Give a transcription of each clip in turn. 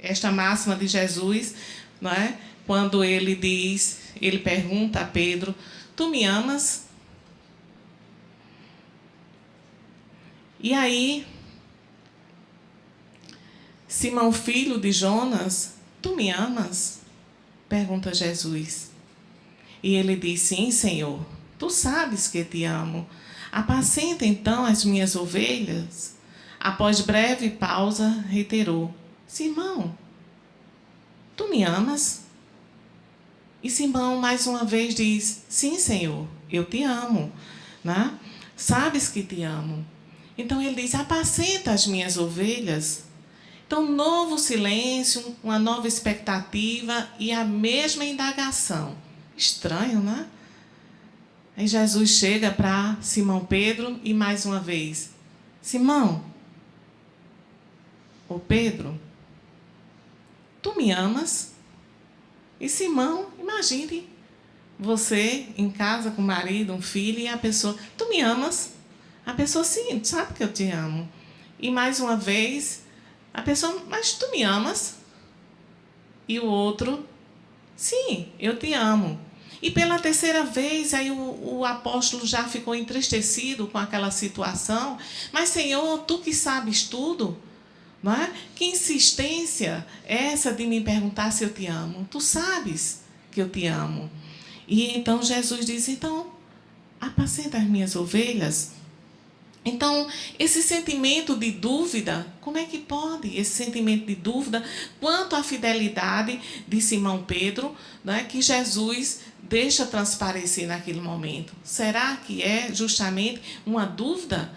esta máxima de Jesus, não é? Quando ele pergunta a Pedro: tu me amas? E aí, Simão, filho de Jonas, tu me amas? Pergunta Jesus. E ele diz: sim, Senhor, tu sabes que te amo. Apacenta então as minhas ovelhas. Após breve pausa, reiterou: Simão, tu me amas? E Simão mais uma vez diz: sim, Senhor, eu te amo, né? Sabes que te amo. Então ele diz: apacenta as minhas ovelhas. Então, um novo silêncio, uma nova expectativa e a mesma indagação. Estranho, né? Aí Jesus chega para Simão Pedro e mais uma vez: Simão, ô Pedro, tu me amas? E Simão, imagine você em casa com o marido, um filho, e a pessoa: tu me amas? A pessoa: sim, tu sabe que eu te amo. E mais uma vez, a pessoa: mas tu me amas? E o outro: sim, eu te amo. E pela terceira vez, aí o apóstolo já ficou entristecido com aquela situação. Mas, Senhor, tu que sabes tudo, não é? Que insistência é essa de me perguntar se eu te amo? Tu sabes que eu te amo. E então Jesus diz: então, apacenta as minhas ovelhas. Então, esse sentimento de dúvida, como é que pode esse sentimento de dúvida quanto à fidelidade de Simão Pedro, né, que Jesus deixa transparecer naquele momento? Será que é justamente uma dúvida?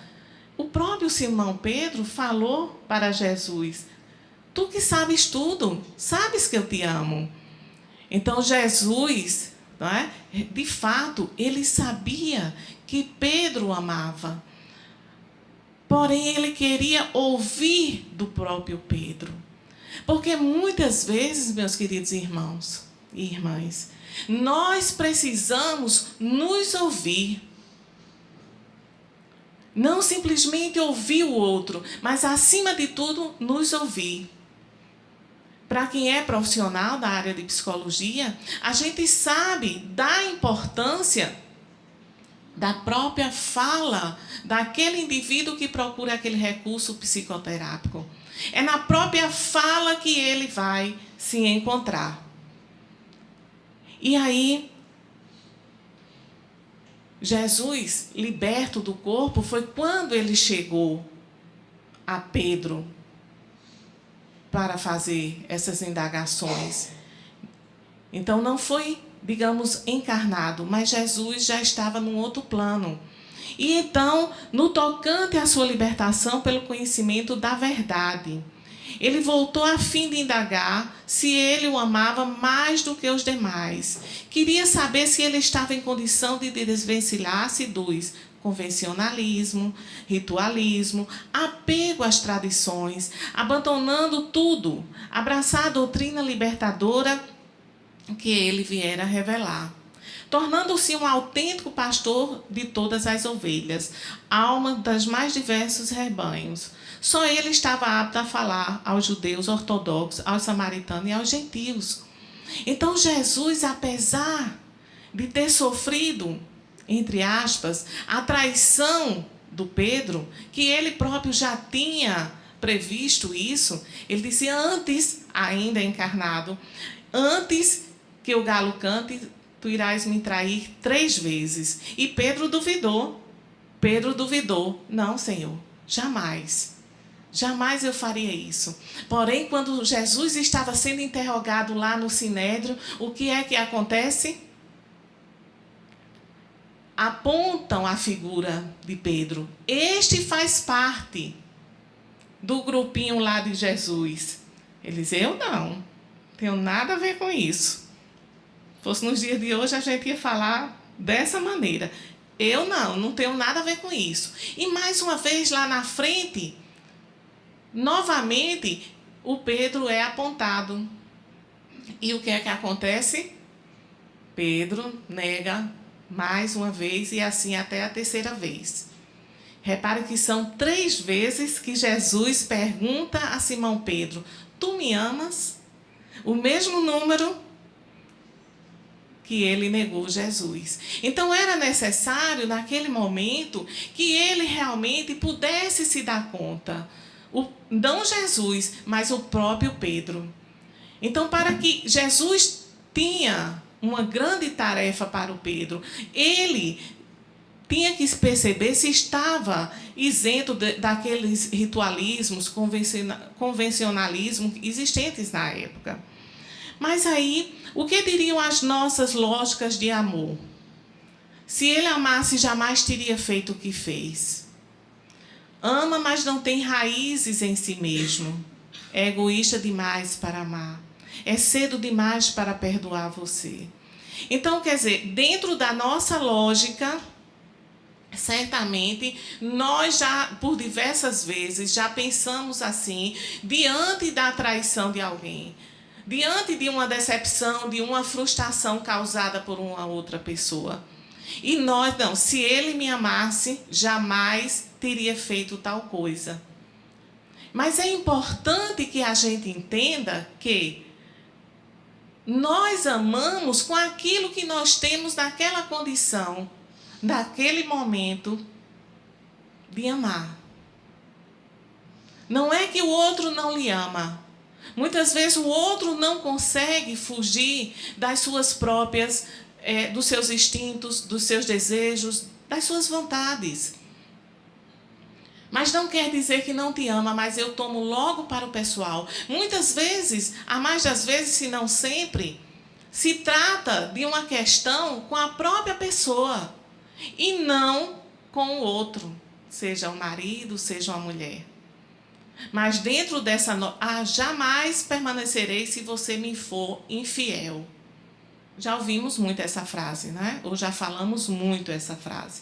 O próprio Simão Pedro falou para Jesus: tu que sabes tudo, sabes que eu te amo. Então, Jesus, não é, de fato, ele sabia que Pedro o amava. Porém, ele queria ouvir do próprio Pedro. Porque muitas vezes, meus queridos irmãos e irmãs, nós precisamos nos ouvir. Não simplesmente ouvir o outro, mas, acima de tudo, nos ouvir. Para quem é profissional da área de psicologia, a gente sabe da importância da própria fala daquele indivíduo que procura aquele recurso psicoterápico. É na própria fala que ele vai se encontrar. E aí, Jesus, liberto do corpo, foi quando ele chegou a Pedro para fazer essas indagações. Então, não foi, digamos, encarnado, mas Jesus já estava num outro plano. E então, no tocante à sua libertação pelo conhecimento da verdade, ele voltou a fim de indagar se ele o amava mais do que os demais. Queria saber se ele estava em condição de desvencilhar-se dos convencionalismo, ritualismo, apego às tradições, abandonando tudo, abraçar a doutrina libertadora que ele viera revelar, tornando-se um autêntico pastor de todas as ovelhas, alma das mais diversos rebanhos. Só ele estava apto a falar aos judeus ortodoxos, aos samaritanos e aos gentios. Então Jesus, apesar de ter sofrido, entre aspas, a traição do Pedro, que ele próprio já tinha previsto isso, ele disse: antes, ainda encarnado, antes que o galo cante, tu irás me trair 3 vezes. E Pedro duvidou. Pedro duvidou. Não, Senhor, jamais. Jamais eu faria isso. Porém, quando Jesus estava sendo interrogado lá no Sinédrio, o que é que acontece? Apontam a figura de Pedro. Este faz parte do grupinho lá de Jesus. Ele diz: eu não tenho nada a ver com isso. Fosse nos dias de hoje, a gente ia falar dessa maneira. Eu não tenho nada a ver com isso. E mais uma vez, lá na frente, novamente, o Pedro é apontado. E o que é que acontece? Pedro nega mais uma vez e assim até a terceira vez. Repare que são 3 vezes que Jesus pergunta a Simão Pedro: tu me amas? O mesmo número que ele negou Jesus. Então, era necessário, naquele momento, que ele realmente pudesse se dar conta. Não Jesus, mas o próprio Pedro. Então, para que Jesus tinha uma grande tarefa para o Pedro, ele tinha que perceber se estava isento daqueles ritualismos, convencionalismos existentes na época. Mas aí, o que diriam as nossas lógicas de amor? Se ele amasse, jamais teria feito o que fez. Ama, mas não tem raízes em si mesmo. É egoísta demais para amar. É cedo demais para perdoar você. Então, quer dizer, dentro da nossa lógica, certamente, nós já, por diversas vezes, já pensamos assim, diante da traição de alguém, diante de uma decepção, de uma frustração causada por uma outra pessoa. E nós, não, se ele me amasse, jamais teria feito tal coisa. Mas é importante que a gente entenda que nós amamos com aquilo que nós temos naquela condição, naquele momento de amar. Não é que o outro não lhe ama. Muitas vezes o outro não consegue fugir das suas próprias, dos seus instintos, dos seus desejos, das suas vontades. Mas não quer dizer que não te ama, mas eu tomo logo para o pessoal. Muitas vezes, a mais das vezes, se não sempre, se trata de uma questão com a própria pessoa e não com o outro, seja o marido, seja uma mulher. Mas dentro dessa... jamais permanecerei se você me for infiel. Já ouvimos muito essa frase, né? Ou já falamos muito essa frase.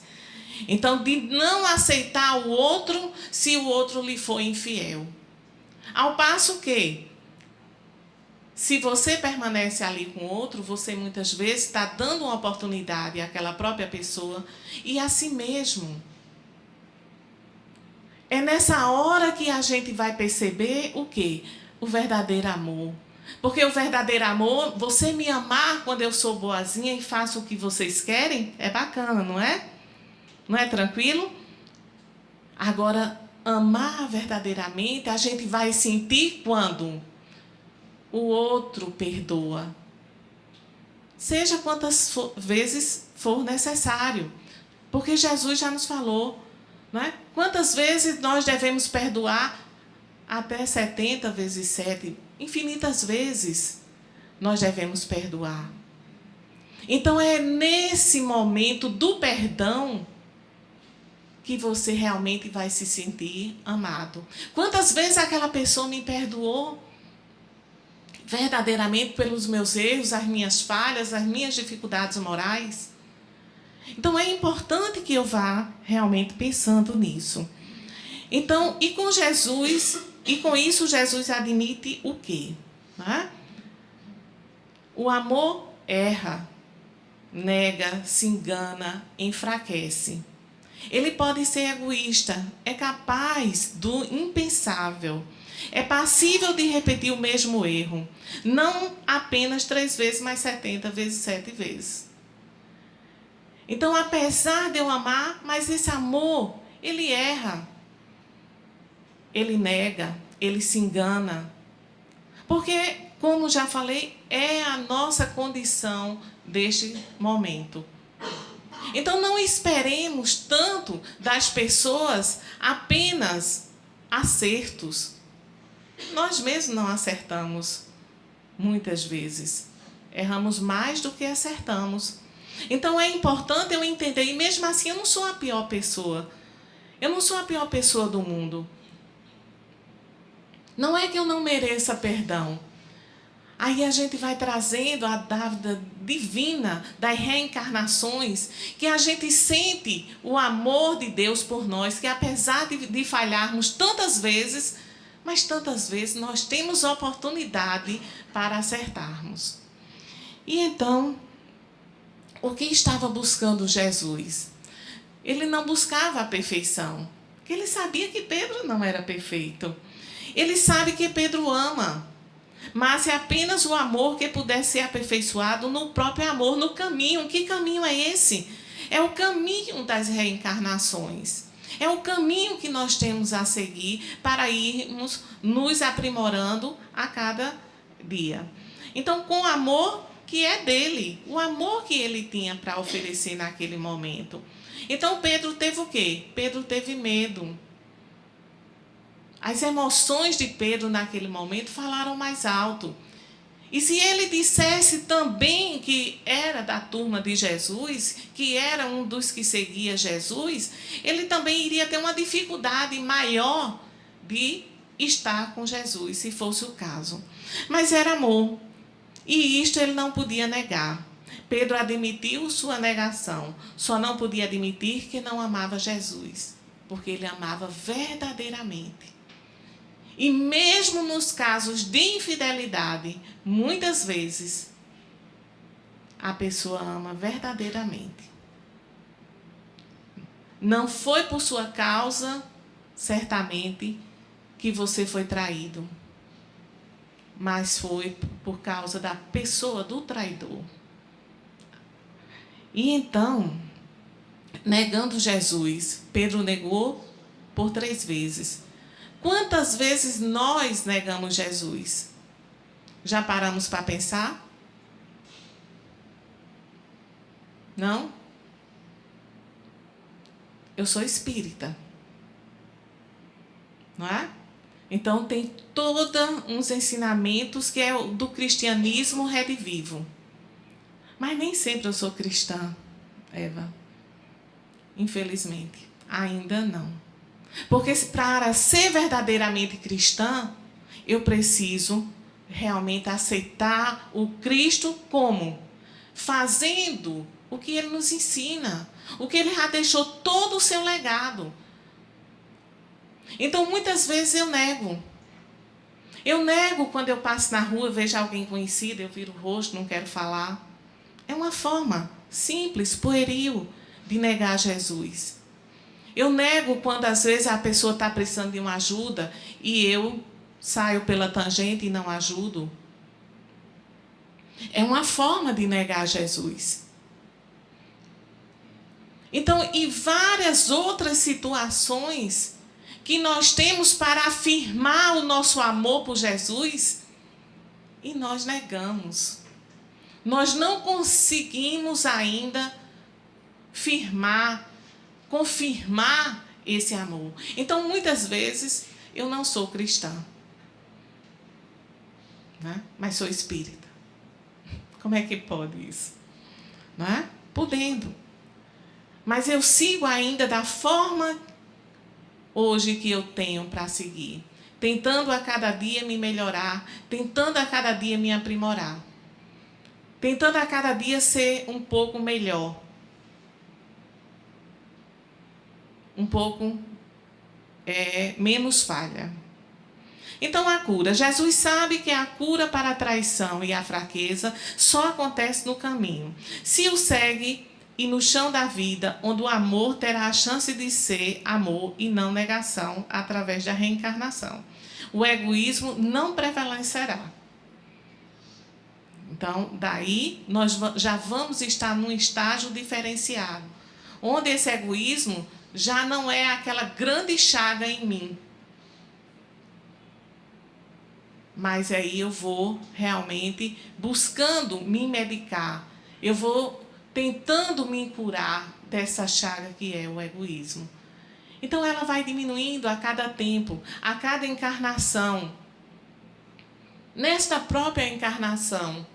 Então, de não aceitar o outro se o outro lhe for infiel. Ao passo que, se você permanece ali com o outro, você muitas vezes está dando uma oportunidade àquela própria pessoa e a si mesmo. É nessa hora que a gente vai perceber o quê? O verdadeiro amor. Porque o verdadeiro amor, você me amar quando eu sou boazinha e faço o que vocês querem, é bacana, não é? Não é tranquilo? Agora, amar verdadeiramente, a gente vai sentir quando o outro perdoa. Seja quantas vezes for necessário. Porque Jesus já nos falou, não é? Quantas vezes nós devemos perdoar? Até 70 vezes 7. Infinitas vezes nós devemos perdoar. Então, é nesse momento do perdão que você realmente vai se sentir amado. Quantas vezes aquela pessoa me perdoou verdadeiramente pelos meus erros, as minhas falhas, as minhas dificuldades morais? Então, é importante que eu vá realmente pensando nisso. Então, e com Jesus, e com isso Jesus admite o quê? Né? O amor erra, nega, se engana, enfraquece. Ele pode ser egoísta, é capaz do impensável, é passível de repetir o mesmo erro, não apenas 3 vezes, mas 70 vezes 7 vezes. Então, apesar de eu amar, mas esse amor, ele erra, ele nega, ele se engana. Porque, como já falei, é a nossa condição deste momento. Então, não esperemos tanto das pessoas apenas acertos. Nós mesmos não acertamos muitas vezes. Erramos mais do que acertamos. Então, é importante eu entender, e mesmo assim eu não sou a pior pessoa. Eu não sou a pior pessoa do mundo. Não é que eu não mereça perdão. Aí a gente vai trazendo a dávida divina das reencarnações, que a gente sente o amor de Deus por nós, que apesar de falharmos tantas vezes, mas tantas vezes nós temos oportunidade para acertarmos. E então, o que estava buscando Jesus? Ele não buscava a perfeição, porque ele sabia que Pedro não era perfeito. Ele sabe que Pedro ama, mas é apenas o amor que puder ser aperfeiçoado no próprio amor, no caminho. Que caminho é esse? É o caminho das reencarnações. É o caminho que nós temos a seguir para irmos nos aprimorando a cada dia. Então, com o amor que é dele, o amor que ele tinha para oferecer naquele momento. Então, Pedro teve o quê? Pedro teve medo. As emoções de Pedro naquele momento falaram mais alto. E se ele dissesse também que era da turma de Jesus, que era um dos que seguia Jesus, ele também iria ter uma dificuldade maior de estar com Jesus, se fosse o caso. Mas era amor. E isto ele não podia negar. Pedro admitiu sua negação, só não podia admitir que não amava Jesus, porque ele amava verdadeiramente. E mesmo nos casos de infidelidade, muitas vezes, a pessoa ama verdadeiramente. Não foi por sua causa, certamente, que você foi traído, mas foi por causa da pessoa do traidor. E então, negando Jesus, Pedro negou por 3 vezes. Quantas vezes nós negamos Jesus? Já paramos para pensar? Não? Eu sou espírita. Não é? Então, tem todos uns ensinamentos que é do cristianismo redivivo. Mas nem sempre eu sou cristã, Eva. Infelizmente, ainda não. Porque para ser verdadeiramente cristã, eu preciso realmente aceitar o Cristo como? Fazendo o que ele nos ensina, o que ele já deixou todo o seu legado. Então, muitas vezes eu nego. Eu nego quando eu passo na rua, vejo alguém conhecido, eu viro o rosto, não quero falar. É uma forma simples, pueril, de negar Jesus. Eu nego quando, às vezes, a pessoa está precisando de uma ajuda e eu saio pela tangente e não ajudo. É uma forma de negar Jesus. Então, e várias outras situações que nós temos para afirmar o nosso amor por Jesus e nós negamos. Nós não conseguimos ainda confirmar esse amor. Então, muitas vezes, eu não sou cristã, né? Mas sou espírita. Como é que pode isso? Não é? Podendo. Mas eu sigo ainda da forma hoje que eu tenho para seguir. Tentando a cada dia me melhorar, tentando a cada dia me aprimorar. Tentando a cada dia ser um pouco melhor. Um pouco menos falha. Então, a cura. Jesus sabe que a cura para a traição e a fraqueza só acontece no caminho. Se o segue e no chão da vida, onde o amor terá a chance de ser amor e não negação, através da reencarnação. O egoísmo não prevalecerá. Então, daí, nós já vamos estar num estágio diferenciado, onde esse egoísmo já não é aquela grande chaga em mim. Mas aí eu vou realmente buscando me medicar. Eu vou tentando me curar dessa chaga que é o egoísmo. Então ela vai diminuindo a cada tempo, a cada encarnação. Nesta própria encarnação,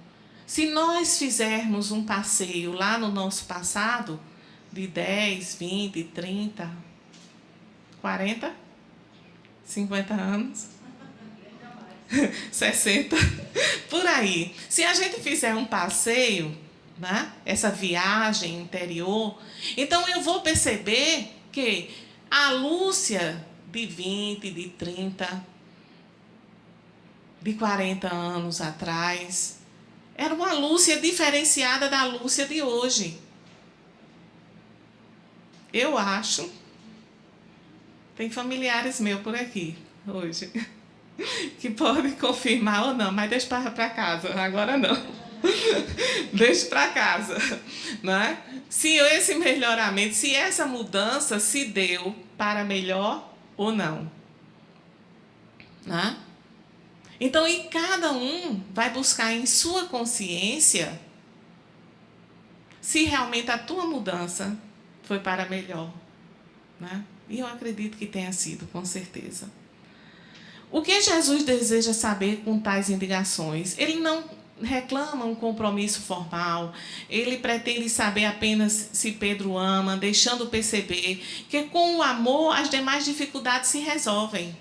se nós fizermos um passeio lá no nosso passado, de 10, 20, 30, 40, 50 anos, 60, por aí. Se a gente fizer um passeio, né, essa viagem interior, então eu vou perceber que a Lúcia de 20, de 30, de 40 anos atrás, era uma Lúcia diferenciada da Lúcia de hoje. Eu acho. Tem familiares meus por aqui hoje. que pode confirmar ou não, mas deixa para casa, agora não. Deixa para casa, né? Se esse melhoramento, se essa mudança se deu para melhor ou não, né? Então, e cada um vai buscar em sua consciência se realmente a tua mudança foi para melhor, né? E eu acredito que tenha sido, com certeza. O que Jesus deseja saber com tais indagações? Ele não reclama um compromisso formal, ele pretende saber apenas se Pedro ama, deixando perceber que com o amor as demais dificuldades se resolvem.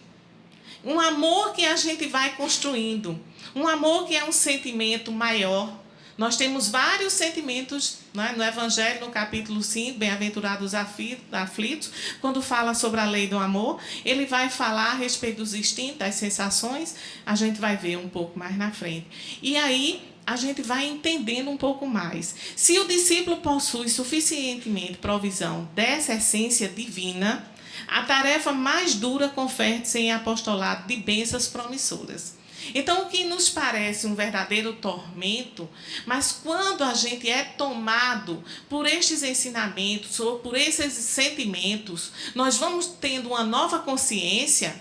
Um amor que a gente vai construindo, um amor que é um sentimento maior. Nós temos vários sentimentos, né, no Evangelho, no capítulo 5, Bem-aventurados aflitos, quando fala sobre a lei do amor, ele vai falar a respeito dos instintos, das sensações, a gente vai ver um pouco mais na frente. E aí a gente vai entendendo um pouco mais. Se o discípulo possui suficientemente provisão dessa essência divina, a tarefa mais dura confere-se em apostolado de bênçãos promissoras. Então, o que nos parece um verdadeiro tormento, mas quando a gente é tomado por estes ensinamentos ou por esses sentimentos, nós vamos tendo uma nova consciência,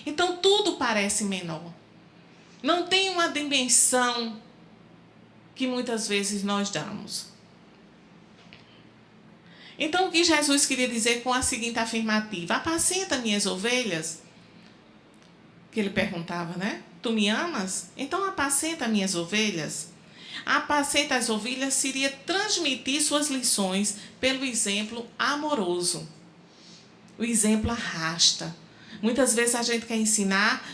então tudo parece menor. Não tem uma dimensão que muitas vezes nós damos. Então, o que Jesus queria dizer com a seguinte afirmativa? Apacenta minhas ovelhas? Que ele perguntava, né? Tu me amas? Então apacenta minhas ovelhas. Apacenta as ovelhas seria transmitir suas lições pelo exemplo amoroso. O exemplo arrasta. Muitas vezes a gente quer ensinar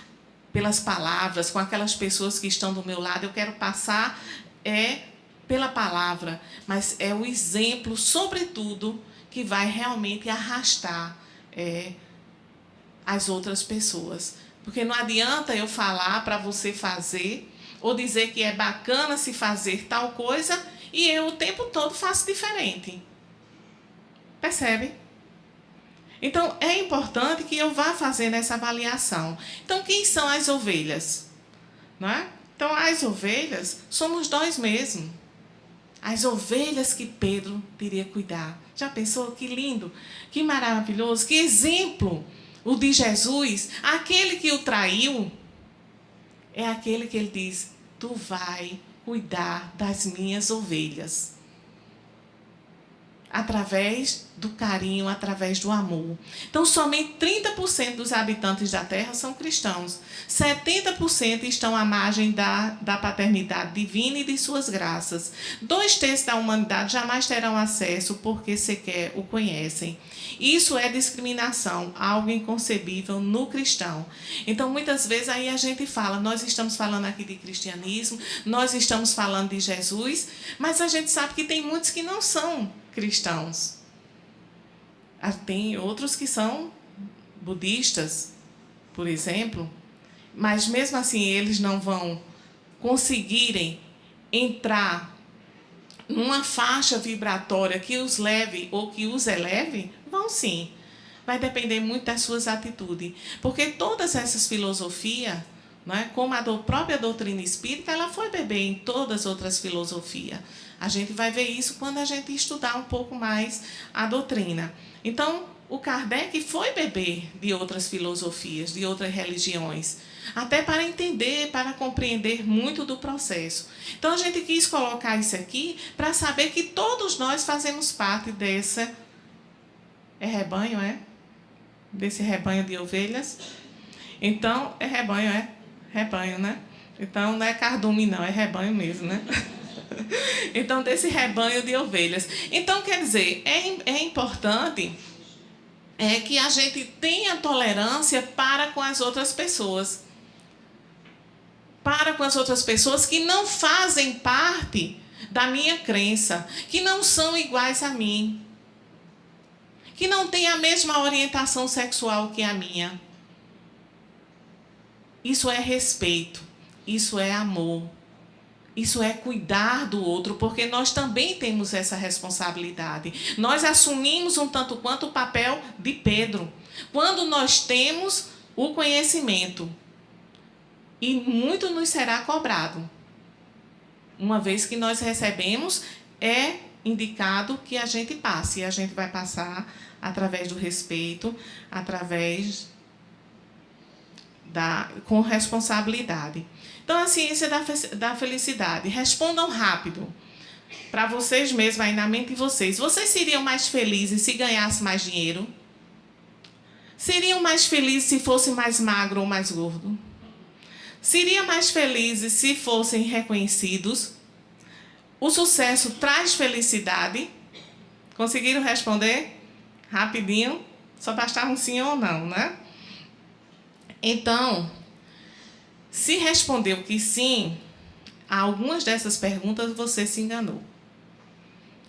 pelas palavras, com aquelas pessoas que estão do meu lado. Eu quero passar pela palavra, mas é o exemplo, sobretudo, que vai realmente arrastar as outras pessoas. Porque não adianta eu falar para você fazer, ou dizer que é bacana se fazer tal coisa, e eu o tempo todo faço diferente. Percebe? Então, é importante que eu vá fazendo essa avaliação. Então, quem são as ovelhas? Não é? Então, as ovelhas somos nós mesmos. As ovelhas que Pedro teria que cuidar. Já pensou? Que lindo, que maravilhoso, que exemplo! O de Jesus, aquele que o traiu, é aquele que ele diz, tu vai cuidar das minhas ovelhas. Através do carinho, através do amor. Então, somente 30% dos habitantes da Terra são cristãos. 70% estão à margem da paternidade divina e de suas graças. 2/3 da humanidade jamais terão acesso porque sequer o conhecem. Isso é discriminação, algo inconcebível no cristão. Então, muitas vezes, aí a gente fala, nós estamos falando aqui de cristianismo, nós estamos falando de Jesus, mas a gente sabe que tem muitos que não são cristãos. Tem outros que são budistas, por exemplo, mas mesmo assim eles não vão conseguirem entrar numa faixa vibratória que os leve ou que os eleve. Vão sim. Vai depender muito das suas atitudes. Porque todas essas filosofias, né, como a própria doutrina espírita, ela foi beber em todas as outras filosofias. A gente vai ver isso quando a gente estudar um pouco mais a doutrina. Então, o Kardec foi beber de outras filosofias, de outras religiões, até para entender, para compreender muito do processo. Então, a gente quis colocar isso aqui para saber que todos nós fazemos parte dessa... É rebanho, é? Desse rebanho de ovelhas. Então, é rebanho, é? Rebanho, né? Então, não é cardume, não, é rebanho mesmo, né? Então, desse rebanho de ovelhas. Então, quer dizer, é importante que a gente tenha tolerância para com as outras pessoas. Para com as outras pessoas que não fazem parte da minha crença, que não são iguais a mim, que não têm a mesma orientação sexual que a minha. Isso é respeito, isso é amor. Isso é cuidar do outro, porque nós também temos essa responsabilidade. Nós assumimos um tanto quanto o papel de Pedro. Quando nós temos o conhecimento, e muito nos será cobrado. Uma vez que nós recebemos, é indicado que a gente passe, e a gente vai passar através do respeito, com responsabilidade. Então, a ciência da felicidade. Respondam rápido, para vocês mesmos, aí na mente de vocês. Vocês seriam mais felizes se ganhassem mais dinheiro? Seriam mais felizes se fossem mais magro ou mais gordo? Seriam mais felizes se fossem reconhecidos? O sucesso traz felicidade? Conseguiram responder? Rapidinho? Só bastava um sim ou não, né? Então, se respondeu que sim, a algumas dessas perguntas você se enganou.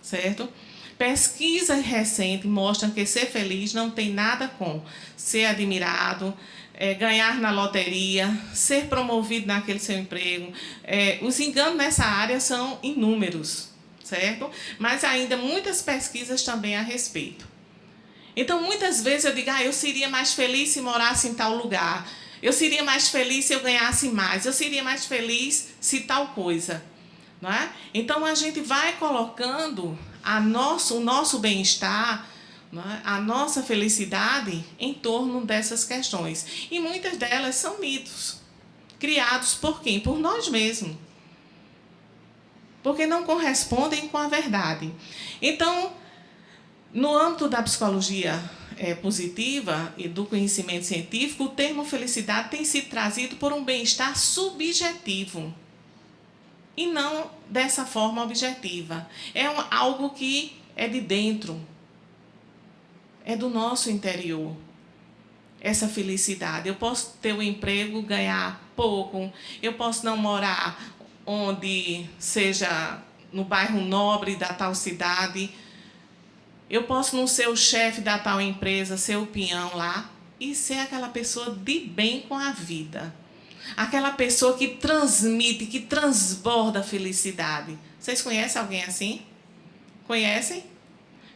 Certo? Pesquisas recentes mostram que ser feliz não tem nada com ser admirado, ganhar na loteria, ser promovido naquele seu emprego. Os enganos nessa área são inúmeros, certo? Mas ainda muitas pesquisas também a respeito. Então, muitas vezes eu digo, eu seria mais feliz se morasse em tal lugar. Eu seria mais feliz se eu ganhasse mais. Eu seria mais feliz se tal coisa. Não é? Então, a gente vai colocando o nosso bem-estar, não é? A nossa felicidade em torno dessas questões. E muitas delas são mitos, criados por quem? Por nós mesmos. Porque não correspondem com a verdade. Então, no âmbito da psicologia positiva e do conhecimento científico, o termo felicidade tem sido trazido por um bem-estar subjetivo e não dessa forma objetiva. É algo que é de dentro, é do nosso interior, essa felicidade. Eu posso ter um emprego, ganhar pouco, eu posso não morar onde seja no bairro nobre da tal cidade, eu posso não ser o chefe da tal empresa, ser o peão lá, e ser aquela pessoa de bem com a vida. Aquela pessoa que transmite, que transborda felicidade. Vocês conhecem alguém assim? Conhecem?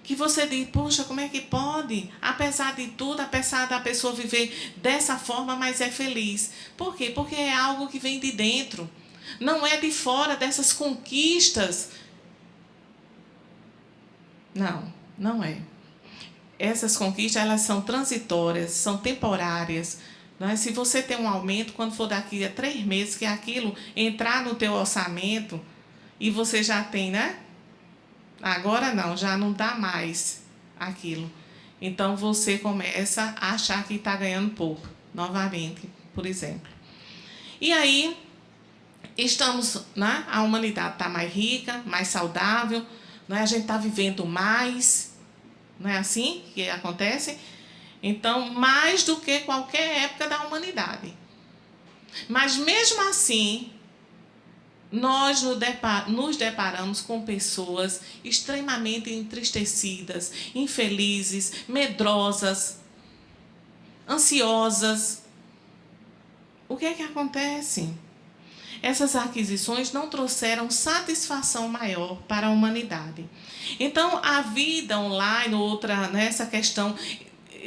Que você diz, poxa, como é que pode? Apesar de tudo, apesar da pessoa viver dessa forma, mas é feliz. Por quê? Porque é algo que vem de dentro. Não é de fora dessas conquistas. Não é. Essas conquistas, elas são transitórias, são temporárias. Não é? Se você tem um aumento, quando for daqui a 3 meses, que aquilo entrar no teu orçamento, e você já tem, né? Agora não, já não dá mais aquilo. Então, você começa a achar que está ganhando pouco, novamente, por exemplo. E aí, né? A humanidade está mais rica, mais saudável, não é? A gente está vivendo mais, não é assim que acontece? Então, mais do que qualquer época da humanidade. Mas, mesmo assim, nós nos deparamos com pessoas extremamente entristecidas, infelizes, medrosas, ansiosas. O que é que acontece? Essas aquisições não trouxeram satisfação maior para a humanidade. Então, a vida online, essa questão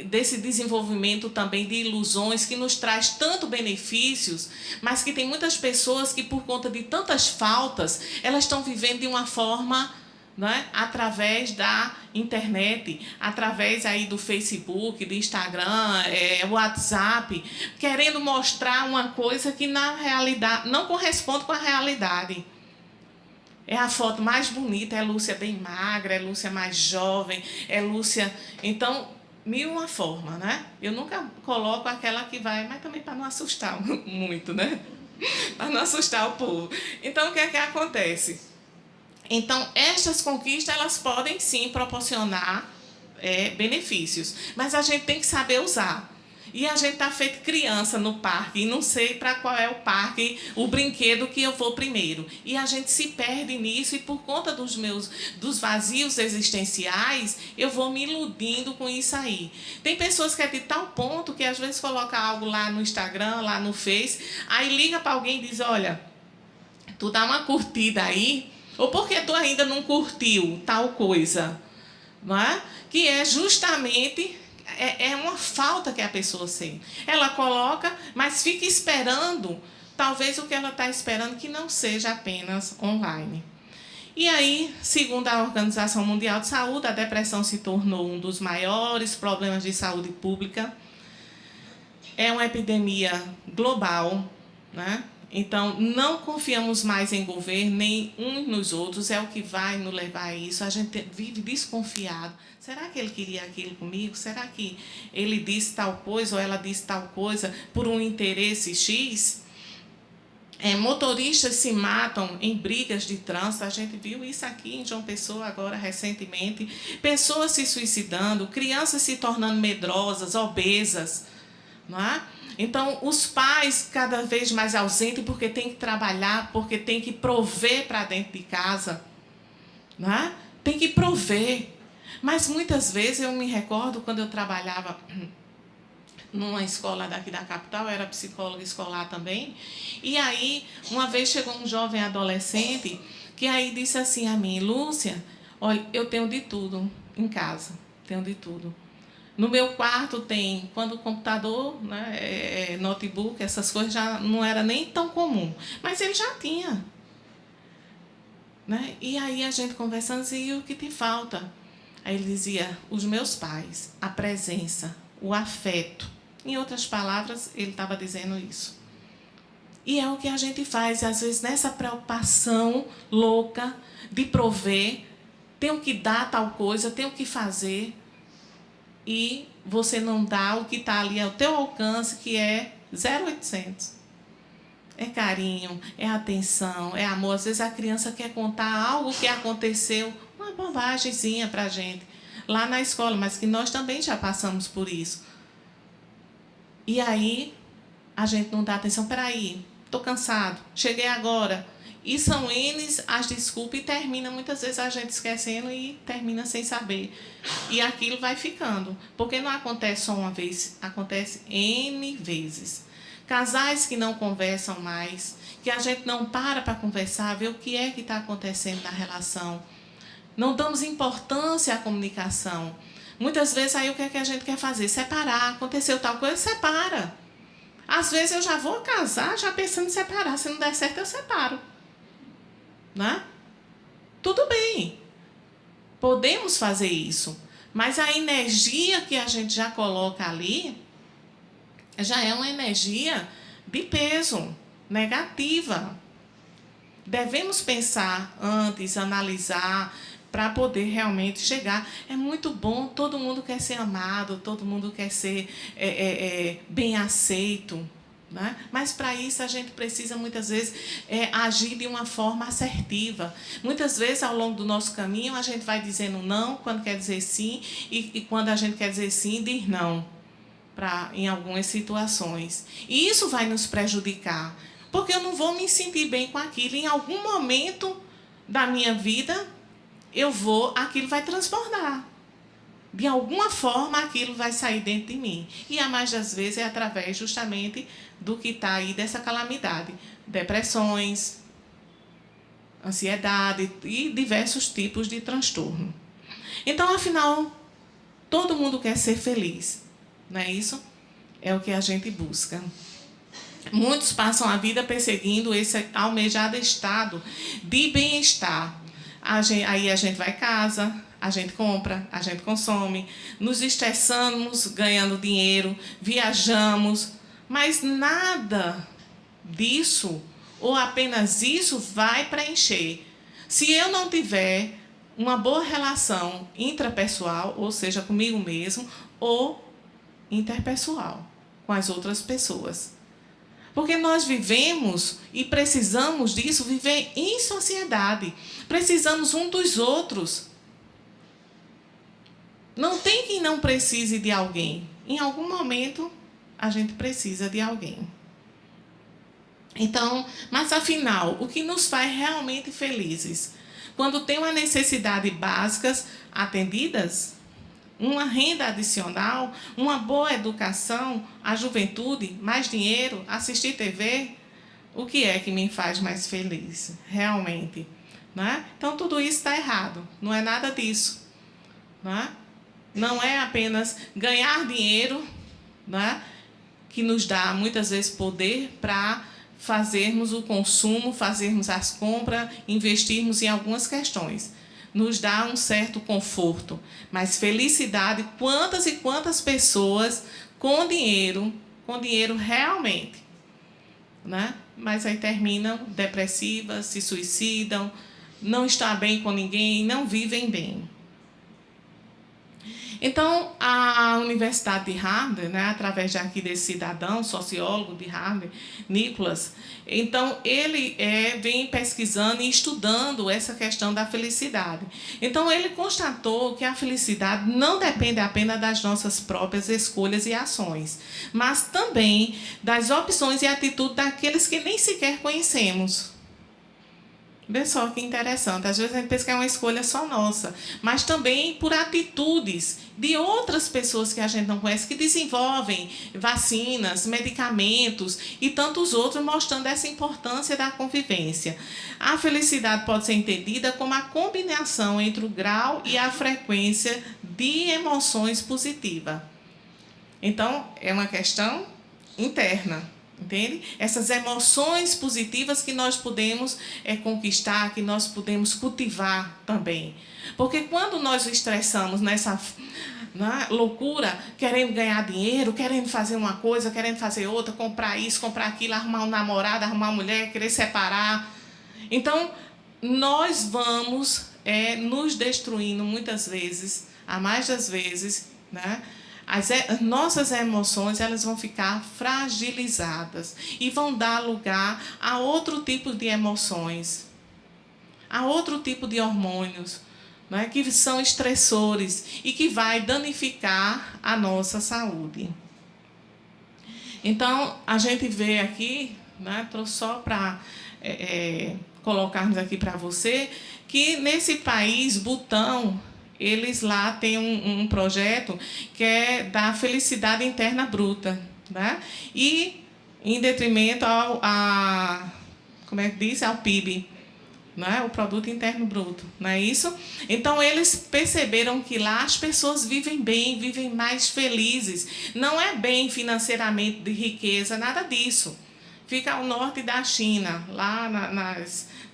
desse desenvolvimento também de ilusões que nos traz tanto benefícios, mas que tem muitas pessoas que, por conta de tantas faltas, elas estão vivendo de uma forma, não é? Através da internet, através aí do Facebook, do Instagram, WhatsApp, querendo mostrar uma coisa que, na realidade, não corresponde com a realidade. É a foto mais bonita, é Lúcia bem magra, é Lúcia mais jovem, é Lúcia... Então, mil uma forma, né? Eu nunca coloco aquela que vai, mas também para não assustar muito, né? Para não assustar o povo. Então, o que é que acontece? Então, estas conquistas, elas podem sim proporcionar benefícios, mas a gente tem que saber usar. E a gente está feito criança no parque e não sei para qual é o parque, o brinquedo que eu vou primeiro. E a gente se perde nisso e, por conta dos vazios existenciais, eu vou me iludindo com isso aí. Tem pessoas que é de tal ponto que às vezes coloca algo lá no Instagram, lá no Face, aí liga para alguém e diz, olha, tu dá uma curtida aí, ou porque tu ainda não curtiu tal coisa, não é? Que é justamente... É uma falta que a pessoa sente. Ela coloca, mas fica esperando talvez o que ela está esperando que não seja apenas online. E aí, segundo a Organização Mundial de Saúde, a depressão se tornou um dos maiores problemas de saúde pública. É uma epidemia global, né? Então, não confiamos mais em governo, nem uns nos outros, é o que vai nos levar a isso. A gente vive desconfiado. Será que ele queria aquilo comigo? Será que ele disse tal coisa ou ela disse tal coisa por um interesse X? Motoristas se matam em brigas de trânsito, a gente viu isso aqui em João Pessoa agora recentemente. Pessoas se suicidando, crianças se tornando medrosas, obesas, não é? Então, os pais cada vez mais ausentes porque tem que trabalhar, porque tem que prover para dentro de casa. Não é? Tem que prover. Mas, muitas vezes, eu me recordo, quando eu trabalhava numa escola daqui da capital, eu era psicóloga escolar também, e aí, uma vez chegou um jovem adolescente, que aí disse assim a mim: Lúcia, olha, eu tenho de tudo em casa, tenho de tudo. No meu quarto tem, quando o computador, né, notebook, essas coisas já não era nem tão comum, mas ele já tinha. Né? E aí a gente conversando, dizia: e o que te falta? Aí ele dizia: os meus pais, a presença, o afeto. Em outras palavras, ele estava dizendo isso. E é o que a gente faz, às vezes, nessa preocupação louca de prover, tenho que dar tal coisa, tenho que fazer, e você não dá o que está ali ao teu alcance, que é 0,800. É carinho, é atenção, é amor. Às vezes a criança quer contar algo que aconteceu, uma bobagemzinha para a gente, lá na escola, mas que nós também já passamos por isso. E aí a gente não dá atenção. Peraí, estou cansado, cheguei agora. E são N's as desculpas, e termina muitas vezes a gente esquecendo e termina sem saber. E aquilo vai ficando. Porque não acontece só uma vez, acontece N vezes. Casais que não conversam mais, que a gente não para conversar, ver o que é que está acontecendo na relação. Não damos importância à comunicação. Muitas vezes aí o que é que a gente quer fazer? Separar. Aconteceu tal coisa, separa. Às vezes eu já vou casar já pensando em separar. Se não der certo, eu separo. Né? Tudo bem, podemos fazer isso, mas a energia que a gente já coloca ali já é uma energia de peso, negativa. Devemos pensar antes, analisar, para poder realmente chegar. É muito bom, todo mundo quer ser amado, todo mundo quer ser bem aceito. Né? Mas, para isso, a gente precisa, muitas vezes, agir de uma forma assertiva. Muitas vezes, ao longo do nosso caminho, a gente vai dizendo não quando quer dizer sim, e quando a gente quer dizer sim, diz não, em algumas situações. E isso vai nos prejudicar, porque eu não vou me sentir bem com aquilo. Em algum momento da minha vida, aquilo vai transbordar. De alguma forma, aquilo vai sair dentro de mim. E a mais das vezes é através justamente do que está aí dessa calamidade. Depressões, ansiedade e diversos tipos de transtorno. Então, afinal, todo mundo quer ser feliz. Não é isso? É o que a gente busca. Muitos passam a vida perseguindo esse almejado estado de bem-estar. Aí a gente vai casa, a gente compra, a gente consome, nos estressamos ganhando dinheiro, viajamos, mas nada disso, ou apenas isso, vai preencher. Se eu não tiver uma boa relação intrapessoal, ou seja, comigo mesmo, ou interpessoal, com as outras pessoas. Porque nós vivemos e precisamos disso, viver em sociedade. Precisamos um dos outros. Não tem quem não precise de alguém. Em algum momento, a gente precisa de alguém. Então, mas afinal, o que nos faz realmente felizes? Quando tem uma necessidade básicas atendidas, uma renda adicional, uma boa educação, a juventude, mais dinheiro, assistir TV, o que é que me faz mais feliz, realmente? Né? Então, tudo isso está errado, não é nada disso. Né? Não é apenas ganhar dinheiro, né, que nos dá, muitas vezes, poder para fazermos o consumo, fazermos as compras, investirmos em algumas questões. Nos dá um certo conforto, mas felicidade, quantas e quantas pessoas com dinheiro realmente, né? Mas aí terminam depressivas, se suicidam, não estão bem com ninguém, não vivem bem. Então, a Universidade de Harvard, né, através aqui desse cidadão, sociólogo de Harvard, Nicholas, então ele vem pesquisando e estudando essa questão da felicidade. Então, ele constatou que a felicidade não depende apenas das nossas próprias escolhas e ações, mas também das opções e atitudes daqueles que nem sequer conhecemos. Vê só que interessante. Às vezes a gente pensa que é uma escolha só nossa, mas também por atitudes de outras pessoas que a gente não conhece, que desenvolvem vacinas, medicamentos e tantos outros, mostrando essa importância da convivência. A felicidade pode ser entendida como a combinação entre o grau e a frequência de emoções positivas. Então, é uma questão interna. Entende? Essas emoções positivas que nós podemos conquistar, que nós podemos cultivar também. Porque quando nós estressamos nessa loucura, querendo ganhar dinheiro, querendo fazer uma coisa, querendo fazer outra, comprar isso, comprar aquilo, arrumar um namorado, arrumar uma mulher, querer separar. Então, nós vamos nos destruindo muitas vezes, a mais das vezes, né? As nossas emoções elas vão ficar fragilizadas e vão dar lugar a outro tipo de emoções, a outro tipo de hormônios, né, que são estressores e que vai danificar a nossa saúde. Então, a gente vê aqui, né, trouxe só para colocarmos aqui para você, que nesse país, Butão, eles lá têm um projeto que é da felicidade interna bruta, né? E em detrimento como é que diz? Ao PIB, né? O Produto Interno Bruto, não é isso? Então, eles perceberam que lá as pessoas vivem bem, vivem mais felizes. Não é bem financeiramente de riqueza, nada disso. Fica ao norte da China, lá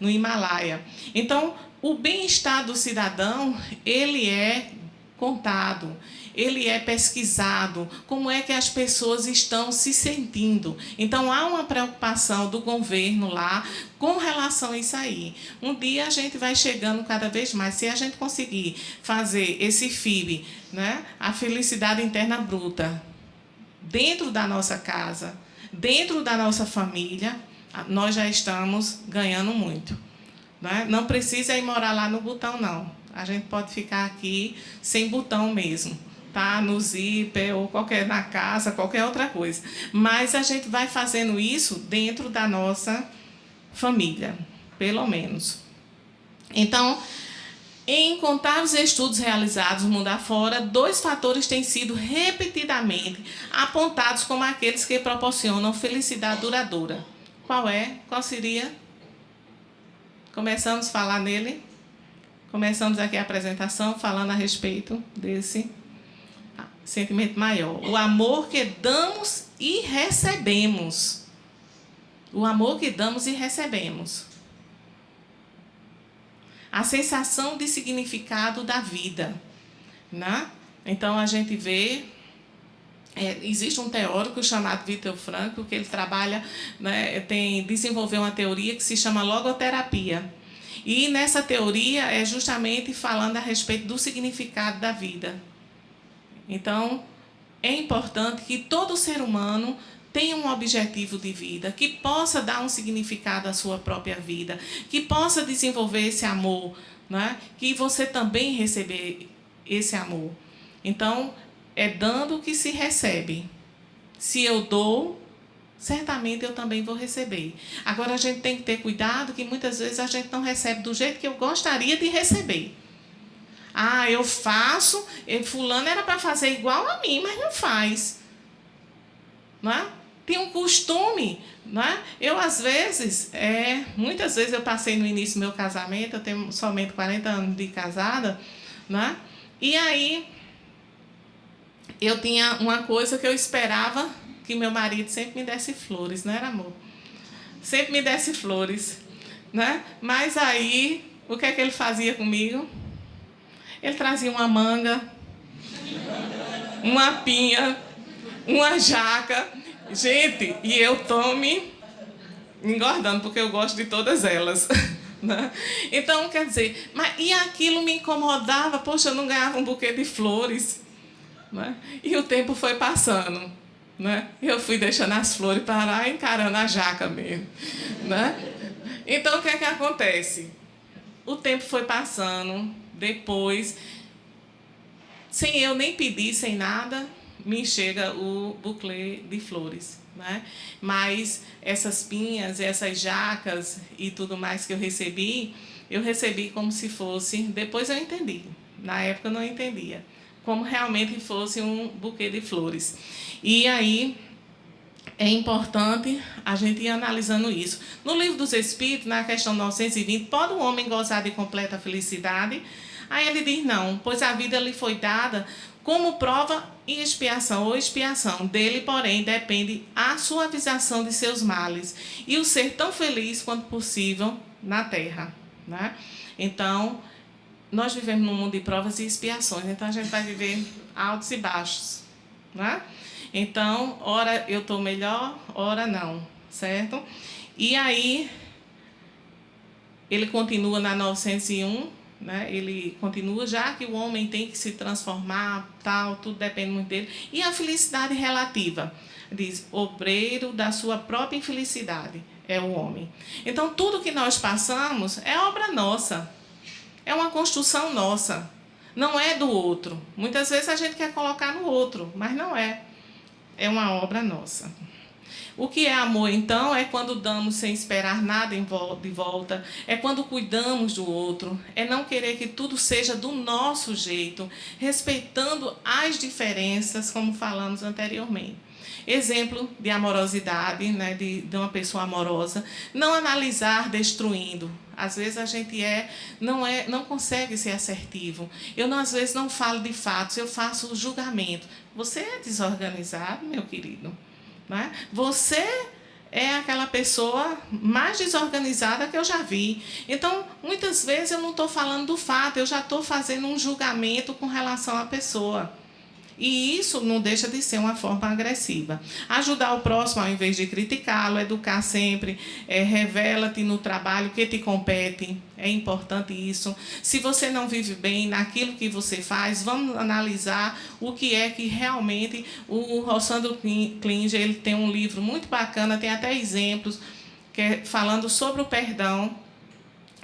no Himalaia. Então, o bem-estar do cidadão, ele é contado, ele é pesquisado, como é que as pessoas estão se sentindo. Então, há uma preocupação do governo lá com relação a isso aí. Um dia a gente vai chegando cada vez mais, se a gente conseguir fazer esse FIB, né, a felicidade interna bruta, dentro da nossa casa, dentro da nossa família, nós já estamos ganhando muito. Não precisa ir morar lá no Butão, não. A gente pode ficar aqui sem Butão mesmo, tá? No zíper ou na casa, qualquer outra coisa. Mas a gente vai fazendo isso dentro da nossa família, pelo menos. Então, em incontáveis estudos realizados no mundo afora, 2 fatores têm sido repetidamente apontados como aqueles que proporcionam felicidade duradoura. Qual seria? Começamos a falar nele. Começamos aqui a apresentação falando a respeito desse sentimento maior. O amor que damos e recebemos. O amor que damos e recebemos. A sensação de significado da vida, né? Então, a gente vê... existe um teórico chamado Viktor Frankl, que ele trabalha, né, desenvolveu uma teoria que se chama logoterapia. E nessa teoria é justamente falando a respeito do significado da vida. Então, é importante que todo ser humano tenha um objetivo de vida, que possa dar um significado à sua própria vida, que possa desenvolver esse amor, né, que você também receber esse amor. Então, é dando que se recebe. Se eu dou, certamente eu também vou receber. Agora, a gente tem que ter cuidado que muitas vezes a gente não recebe do jeito que eu gostaria de receber. Eu faço, fulano era para fazer igual a mim, mas não faz. Não é? Tem um costume. Não é? Eu, às vezes, muitas vezes eu passei no início do meu casamento, eu tenho somente 40 anos de casada, não é? E aí... eu tinha uma coisa que eu esperava que meu marido sempre me desse flores, não era, amor? sempre me desse flores, né? Mas aí, o que é que ele fazia comigo? Ele trazia uma manga, uma pinha, uma jaca. Gente, e eu tô me engordando, porque eu gosto de todas elas. Né? Então, quer dizer, e aquilo me incomodava. Poxa, eu não ganhava um buquê de flores. Né? E o tempo foi passando. Né? Eu fui deixando as flores parar, encarando a jaca mesmo. Né? Então, o que é que acontece? O tempo foi passando, depois, sem eu nem pedir, sem nada, me chega o buquê de flores. Né? Mas essas pinhas, essas jacas e tudo mais que eu recebi como se fosse... Depois eu entendi, na época eu não entendia, como realmente fosse um buquê de flores. E aí é importante a gente ir analisando isso. No Livro dos Espíritos, na questão 920, pode o homem gozar de completa felicidade? Aí ele diz não, pois a vida lhe foi dada como prova e expiação, ou expiação. Dele, porém, depende a suavização de seus males e o ser tão feliz quanto possível na Terra. Né? Então, nós vivemos num mundo de provas e expiações, então a gente vai viver altos e baixos. Né? Então, ora eu estou melhor, ora não, certo? E aí, ele continua na 901, né? Ele continua, já que o homem tem que se transformar, tal, tudo depende muito dele. E a felicidade relativa, diz, obreiro da sua própria infelicidade é o homem. Então, tudo que nós passamos é obra nossa, é uma construção nossa, não é do outro. Muitas vezes a gente quer colocar no outro, mas não é. É uma obra nossa. O que é amor, então, é quando damos sem esperar nada de volta, é quando cuidamos do outro, é não querer que tudo seja do nosso jeito, respeitando as diferenças, como falamos anteriormente. Exemplo de amorosidade, né, de uma pessoa amorosa, não analisar destruindo. Às vezes a gente não consegue ser assertivo. Eu, às vezes, não falo de fatos, eu faço julgamento. Você é desorganizado, meu querido. Né? Você é aquela pessoa mais desorganizada que eu já vi. Então, muitas vezes eu não estou falando do fato, eu já estou fazendo um julgamento com relação à pessoa. E isso não deixa de ser uma forma agressiva. Ajudar o próximo ao invés de criticá-lo, educar sempre, revela-te no trabalho que te compete, é importante isso. Se você não vive bem naquilo que você faz, vamos analisar o que é que realmente... O Rossandro Klinger, ele tem um livro muito bacana, tem até exemplos, falando sobre o perdão,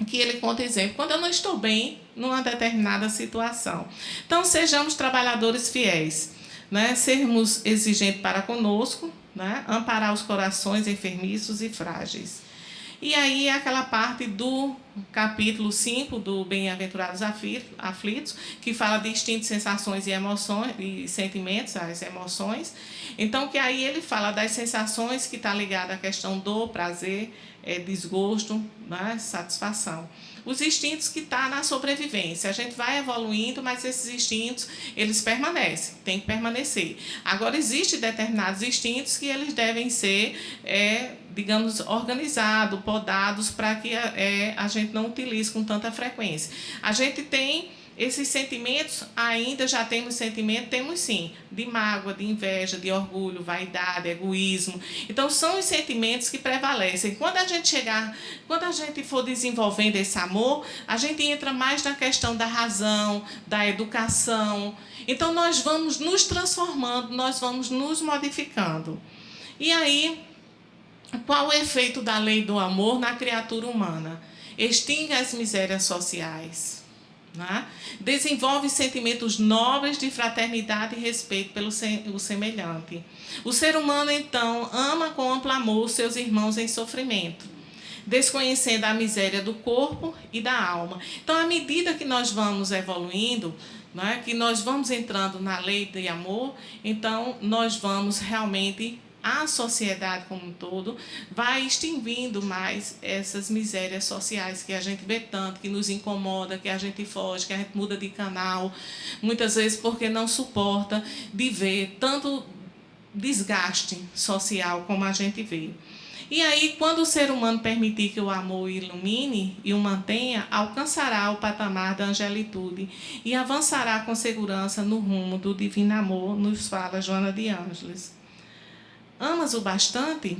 que ele conta exemplo. Quando eu não estou bem numa determinada situação. Então, sejamos trabalhadores fiéis, né? Sermos exigentes para conosco, né? Amparar os corações enfermiços e frágeis. E aí, aquela parte do capítulo 5 do Bem-aventurados aflitos, que fala de instintos, sensações e emoções, e sentimentos, as emoções. Então, que aí ele fala das sensações que está ligada à questão do prazer, desgosto, né, satisfação. Os instintos que estão na sobrevivência. A gente vai evoluindo, mas esses instintos, eles permanecem, tem que permanecer. Agora, existem determinados instintos que eles devem ser, digamos, organizados, podados, para que a gente não utilize com tanta frequência. A gente tem esses sentimentos, ainda já temos sentimento, temos sim, de mágoa, de inveja, de orgulho, vaidade, egoísmo. Então, são os sentimentos que prevalecem. Quando a gente for desenvolvendo esse amor, a gente entra mais na questão da razão, da educação. Então, nós vamos nos transformando, nós vamos nos modificando. E aí, qual o efeito da lei do amor na criatura humana? Extingue as misérias sociais. Né? Desenvolve sentimentos nobres de fraternidade e respeito pelo semelhante. O ser humano, então, ama com amplo amor seus irmãos em sofrimento, desconhecendo a miséria do corpo e da alma. Então, à medida que nós vamos evoluindo, né, que nós vamos entrando na lei de amor, então nós vamos realmente... A sociedade como um todo vai extinguindo mais essas misérias sociais que a gente vê tanto, que nos incomoda, que a gente foge, que a gente muda de canal, muitas vezes porque não suporta de ver tanto desgaste social como a gente vê. E aí, quando o ser humano permitir que o amor o ilumine e o mantenha, alcançará o patamar da angelitude e avançará com segurança no rumo do divino amor, nos fala Joana de Ângeles. Amas-o bastante?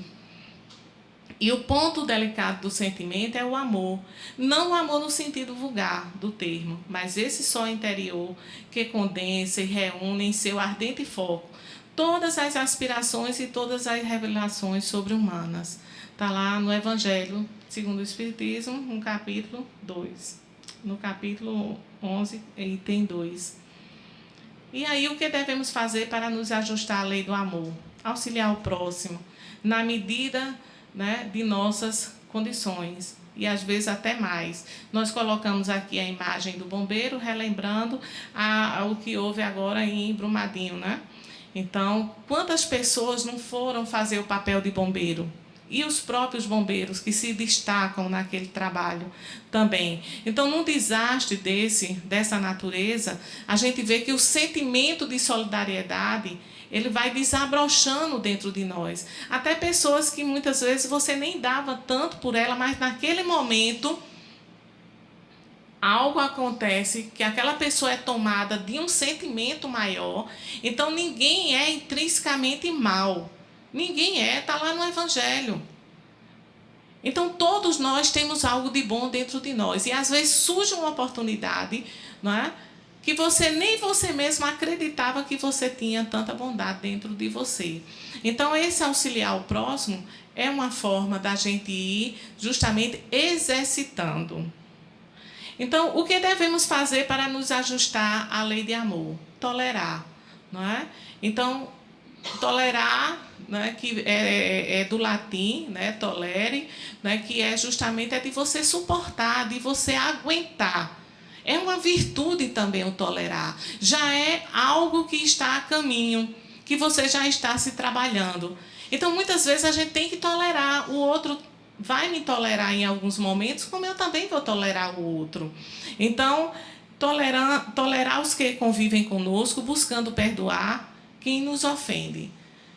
E o ponto delicado do sentimento é o amor. Não o amor no sentido vulgar do termo, mas esse sol interior que condensa e reúne em seu ardente foco todas as aspirações e todas as revelações sobre-humanas. Está lá no Evangelho segundo o Espiritismo, no capítulo 2. No capítulo 11, item 2. E aí, o que devemos fazer para nos ajustar à lei do amor? Auxiliar o próximo, na medida, né, de nossas condições. E às vezes até mais. Nós colocamos aqui a imagem do bombeiro, relembrando o que houve agora em Brumadinho, né? Então, quantas pessoas não foram fazer o papel de bombeiro? E os próprios bombeiros que se destacam naquele trabalho também. Então, num desastre dessa natureza, a gente vê que o sentimento de solidariedade, ele vai desabrochando dentro de nós. Até pessoas que muitas vezes você nem dava tanto por ela, mas naquele momento algo acontece que aquela pessoa é tomada de um sentimento maior. Então, ninguém é intrinsecamente mal. Ninguém é, está lá no Evangelho. Então, todos nós temos algo de bom dentro de nós. E, às vezes, surge uma oportunidade, não é? Que nem você mesmo acreditava que você tinha tanta bondade dentro de você. Então, esse auxiliar o próximo é uma forma da gente ir justamente exercitando. Então, o que devemos fazer para nos ajustar à lei de amor? Tolerar, não é? Então, tolerar, né, que é do latim, né, tolere, né, que é justamente de você suportar, de você aguentar. É uma virtude também o tolerar. Já é algo que está a caminho, que você já está se trabalhando. Então, muitas vezes a gente tem que tolerar. O outro vai me tolerar em alguns momentos, como eu também vou tolerar o outro. Então, tolerar os que convivem conosco, buscando perdoar quem nos ofende.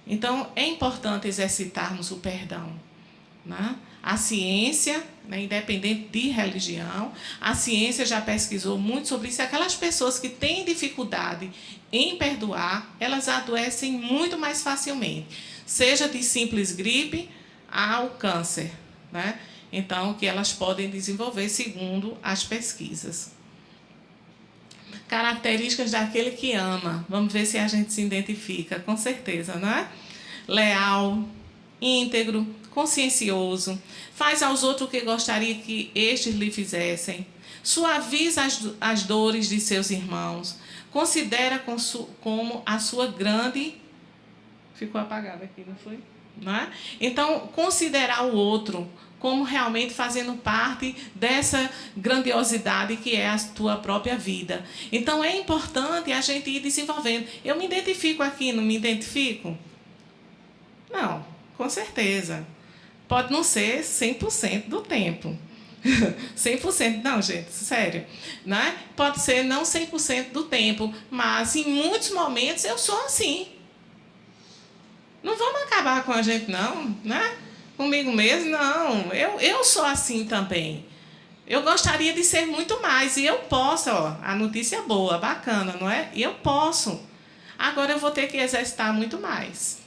Então, é importante exercitarmos o perdão, né? A ciência, né, independente de religião, a ciência já pesquisou muito sobre isso. Aquelas pessoas que têm dificuldade em perdoar, elas adoecem muito mais facilmente, seja de simples gripe ao câncer, né? Então, que elas podem desenvolver segundo as pesquisas. Características daquele que ama. Vamos ver se a gente se identifica, com certeza, não é? Leal, íntegro, consciencioso, faz aos outros o que gostaria que estes lhe fizessem, suaviza as dores de seus irmãos, considera como a sua grande... Ficou apagado aqui, não foi? Não é? Então, considerar o outro como realmente fazendo parte dessa grandiosidade que é a tua própria vida. Então, é importante a gente ir desenvolvendo. Eu me identifico aqui, não me identifico? Não, com certeza. Pode não ser 100% do tempo. 100%, não, gente, sério. Né? Pode ser não 100% do tempo, mas em muitos momentos eu sou assim. Não vamos acabar com a gente, não, né? Comigo mesmo, não. Eu sou assim também. Eu gostaria de ser muito mais, e eu posso, ó, a notícia é boa, bacana, não é? E eu posso. Agora eu vou ter que exercitar muito mais.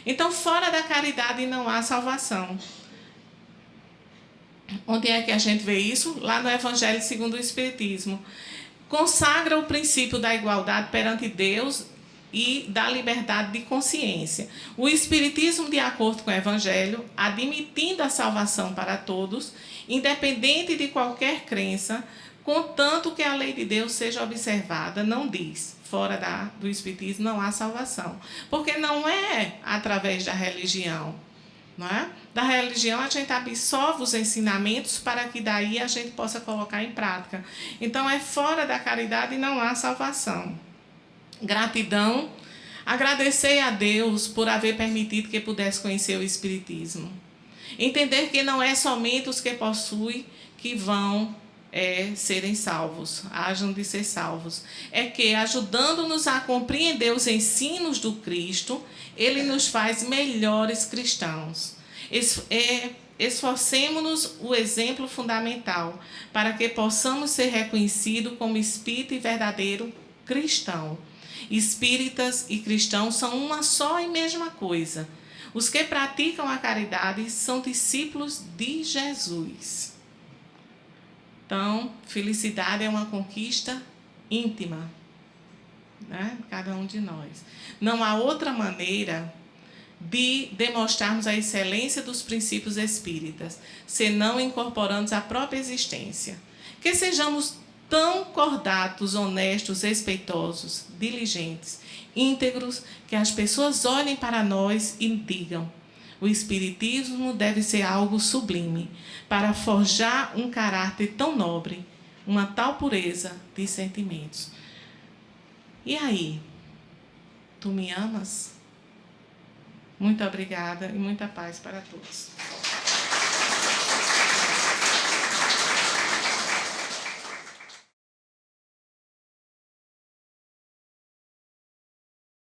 Então, fora da caridade não há salvação. Onde é que a gente vê isso? Lá no Evangelho segundo o Espiritismo. Consagra o princípio da igualdade perante Deus e da liberdade de consciência. O Espiritismo, de acordo com o Evangelho, admitindo a salvação para todos, independente de qualquer crença, contanto que a lei de Deus seja observada, não diz, fora do Espiritismo não há salvação. Porque não é através da religião. Não é? Da religião a gente absorve os ensinamentos para que daí a gente possa colocar em prática. Então, é fora da caridade e não há salvação. Gratidão, agradecer a Deus por haver permitido que pudesse conhecer o Espiritismo. Entender que não é somente os que possuem que vão serem salvos, hajam de ser salvos. É que, ajudando-nos a compreender os ensinos do Cristo, Ele nos faz melhores cristãos. Esforcemo-nos o exemplo fundamental, para que possamos ser reconhecidos como espírita e verdadeiro cristão. Espíritas e cristãos são uma só e mesma coisa. Os que praticam a caridade são discípulos de Jesus. Então, felicidade é uma conquista íntima, né? Cada um de nós. Não há outra maneira de demonstrarmos a excelência dos princípios espíritas, senão incorporando a própria existência. Que sejamos tão cordatos, honestos, respeitosos, diligentes, íntegros, que as pessoas olhem para nós e digam: o espiritismo deve ser algo sublime, para forjar um caráter tão nobre, uma tal pureza de sentimentos. E aí? Tu me amas? Muito obrigada e muita paz para todos.